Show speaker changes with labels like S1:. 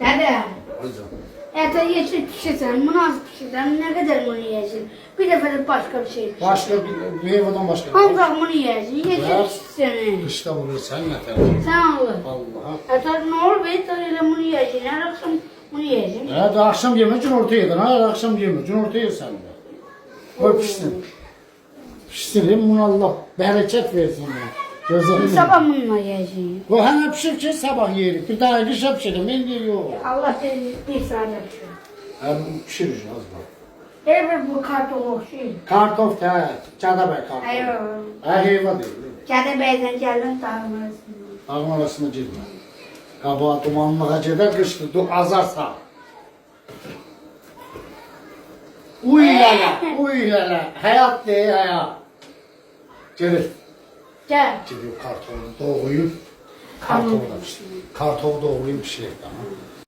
S1: Dede,
S2: Hocam.
S1: ete yeşil pişirsen, bunu az pişirsen ne kadar bunu yersin? Bir defa de başka bir şey pişir.
S2: Başka bir hayvandan başka.
S1: Ancak bunu yersin, yeşil
S2: Ver.
S1: pişirsene.
S2: Kışta vuruyor sen yeter.
S1: Sen olur.
S2: Allah'a.
S1: Ete ne olur be, öyle bunu yersin, her akşam bunu yersin.
S2: Evet akşam yemek için ortaya yedin. Hayır akşam yemek için ortaya yedin de. Koy pişsin. Piştireyim bunu Allah bereket versin ya. Gözlerim.
S1: Sabah bununla yersin.
S2: Bu hemen pişirken sabah yedik. Bir daha akşam pişirelim. Ben geliyor.
S1: Allah seni bir saat yapsın.
S2: Hem pişireceğiz bak.
S1: Evet bu karton okşuyor.
S2: Kartof da, Çadabey kartof.
S1: Hayır.
S2: Hayva değil.
S1: Kede beyden geldin dağılmasın.
S2: Ağın arasına girme. Kabağa dumanlığa gider kıştı, azarsa. Uylala, hayat değil hayat. Gelir.
S1: Gel.
S2: Gidiyor kartonu doğrayıp, kartofu da pişiriyor. Kartofu doğrayıp pişiriyor tamam.